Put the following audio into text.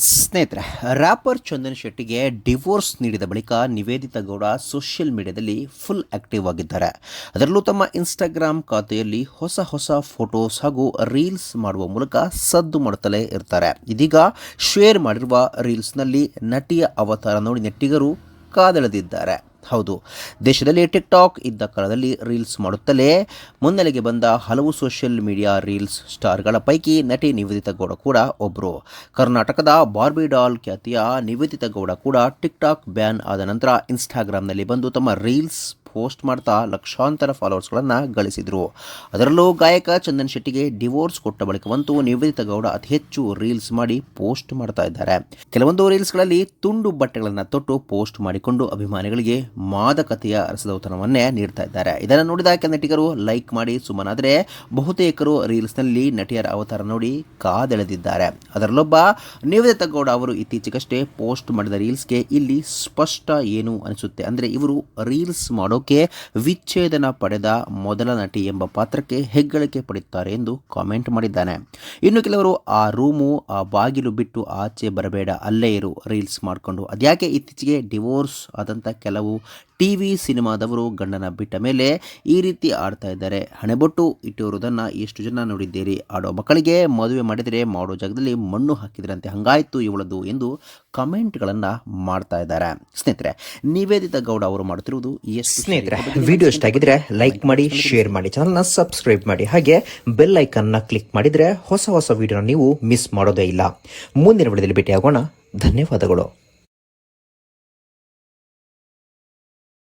ಸ್ನೇಹಿತರೆ, wrapper Chandan ಶೆಟ್ಟಿಗೆ divorce ನೀಡಿದ ಬಳಿಕ ನಿವೇದಿತಾ ಗೌಡ ಸೋಷಿಯಲ್ ಮೀಡಿಯಾದಲ್ಲಿ ಫುಲ್ ಆಕ್ಟಿವ್ ಆಗಿದ್ದಾರೆ. ಅದರಲ್ಲೂ ತಮ್ಮ ಇನ್ಸ್ಟಾಗ್ರಾಮ್ ಖಾತೆಯಲ್ಲಿ ಹೊಸ ಫೋಟೋಸ್ ಹಾಗೂ ರೀಲ್ಸ್ ಮಾಡುವ ಮೂಲಕ ಸದ್ದು ಮಾಡುತ್ತಲೇ ಇರ್ತಾರೆ. ಇದೀಗ ಶೇರ್ ಮಾಡಿರುವ ರೀಲ್ಸ್ನಲ್ಲಿ ನಟಿಯ ಅವತಾರ ನೋಡಿ ನೆಟ್ಟಿಗರು ಕಾದೆಳೆದಿದ್ದಾರೆ. ಹೌದು, ದೇಶದಲ್ಲಿ ಟಿಕ್ಟಾಕ್ ಇದ್ದ ಕಾಲದಲ್ಲಿ ರೀಲ್ಸ್ ಮಾಡುತ್ತಲೇ ಮುನ್ನೆಲೆಗೆ ಬಂದ ಹಲವು ಸೋಷಿಯಲ್ ಮೀಡಿಯಾ ರೀಲ್ಸ್ ಸ್ಟಾರ್ಗಳ ಪೈಕಿ ನಟಿ ನಿವೇದಿತಾ ಗೌಡ ಕೂಡ ಒಬ್ಬರು. ಕರ್ನಾಟಕದ ಬಾರ್ಬಿ ಡಾಲ್ ಖ್ಯಾತಿಯ ನಿವೇದಿತಾ ಗೌಡ ಕೂಡ ಟಿಕ್ಟಾಕ್ ಬ್ಯಾನ್ ಆದ ನಂತರ ಇನ್ಸ್ಟಾಗ್ರಾಮ್ನಲ್ಲಿ ಬಂದು ತಮ್ಮ ರೀಲ್ಸ್ ಪೋಸ್ಟ್ ಮಾಡ್ತಾ ಲಕ್ಷಾಂತರ ಫಾಲೋವರ್ಸ್ಗಳನ್ನು ಗಳಿಸಿದರು. ಅದರಲ್ಲೂ ಗಾಯಕ ಚಂದನ್ ಶೆಟ್ಟಿಗೆ ಡಿವೋರ್ಸ್ ಕೊಟ್ಟ ಬಳಿಕವಂತೂ ನಿವೇದಿತಾ ಗೌಡ ಅತಿ ಹೆಚ್ಚು ರೀಲ್ಸ್ ಮಾಡಿ ಪೋಸ್ಟ್ ಮಾಡ್ತಾ ಇದ್ದಾರೆ. ಕೆಲವೊಂದು ರೀಲ್ಸ್ಗಳಲ್ಲಿ ತುಂಡು ಬಟ್ಟೆಗಳನ್ನು ತೊಟ್ಟು ಪೋಸ್ಟ್ ಮಾಡಿಕೊಂಡು ಅಭಿಮಾನಿಗಳಿಗೆ ಮಾದಕತೆಯ ರಸದೌತಣವನ್ನೇ ನೀಡ್ತಾ ಇದ್ದಾರೆ. ಇದನ್ನು ನೋಡಿದ ಕೆಲ ನಟಿಗರು ಲೈಕ್ ಮಾಡಿ ಸುಮ್ಮನಾದರೆ ಬಹುತೇಕರು ರೀಲ್ಸ್ನಲ್ಲಿ ನಟಿಯರ ಅವತಾರ ನೋಡಿ ಕಾದೆಳೆದಿದ್ದಾರೆ. ಅದರಲ್ಲೊಬ್ಬ ನಿವೇದಿತಾ ಗೌಡ ಅವರು ಇತ್ತೀಚೆಗಷ್ಟೇ ಪೋಸ್ಟ್ ಮಾಡಿದ ರೀಲ್ಸ್ಗೆ ಇಲ್ಲಿ ಸ್ಪಷ್ಟ ಏನು ಅನಿಸುತ್ತೆ ಅಂದರೆ, ಇವರು ರೀಲ್ಸ್ ಮಾಡೋಕೆ ವಿಚ್ಛೇದನ ಪಡೆದ ಮೊದಲ ನಟಿ ಎಂಬ ಪಾತ್ರಕ್ಕೆ ಹೆಗ್ಗಳಿಕೆ ಪಡೆಯುತ್ತಾರೆ ಎಂದು ಕಾಮೆಂಟ್ ಮಾಡಿದ್ದಾನೆ. ಇನ್ನು ಕೆಲವರು ಆ ರೂಮು, ಆ ಬಾಗಿಲು ಬಿಟ್ಟು ಆಚೆ ಬರಬೇಡ, ಅಲ್ಲೇ ಇರು, ರೀಲ್ಸ್ ಮಾಡಿಕೊಂಡು. ಅದ್ಯಾಕೆ ಇತ್ತೀಚೆಗೆ ಡಿವೋರ್ಸ್ ಆದಂಥ ಕೆಲವು ಟಿವಿ ಸಿನಿಮಾದವರು ಗಂಡನ ಬಿಟ್ಟ ಮೇಲೆ ಈ ರೀತಿ ಆಡ್ತಾ ಇದ್ದಾರೆ. ಹಣೆಬೊಟ್ಟು ಇಟ್ಟಿರುವುದನ್ನು ಎಷ್ಟು ಜನ ನೋಡಿದ್ದೀರಿ? ಆಡೋ ಮಕ್ಕಳಿಗೆ ಮದುವೆ ಮಾಡಿದರೆ ಮಾಡೋ ಜಾಗದಲ್ಲಿ ಮಣ್ಣು ಹಾಕಿದ್ರಂತೆ, ಹಂಗಾಯ್ತು ಇವಳದು ಎಂದು ಕಮೆಂಟ್ಗಳನ್ನು ಮಾಡ್ತಾ ಇದ್ದಾರೆ. ಸ್ನೇಹಿತರೆ, ನಿವೇದಿತಾ ಗೌಡ ಅವರು ಮಾಡುತ್ತಿರುವುದು ಸ್ನೇಹಿತರೆ, ವಿಡಿಯೋ ಇಷ್ಟ ಆಗಿದ್ರೆ ಲೈಕ್ ಮಾಡಿ, ಶೇರ್ ಮಾಡಿ, ಚಾನಲ್ನ ಸಬ್ಸ್ಕ್ರೈಬ್ ಮಾಡಿ, ಹಾಗೆ ಬೆಲ್ ಐಕನ್ನ ಕ್ಲಿಕ್ ಮಾಡಿದ್ರೆ ಹೊಸ ವಿಡಿಯೋನ ನೀವು ಮಿಸ್ ಮಾಡೋದೇ ಇಲ್ಲ. ಮುಂದಿನ ವಿಡಿಯೋದಲ್ಲಿ ಭೇಟಿಯಾಗೋಣ. ಧನ್ಯವಾದಗಳು.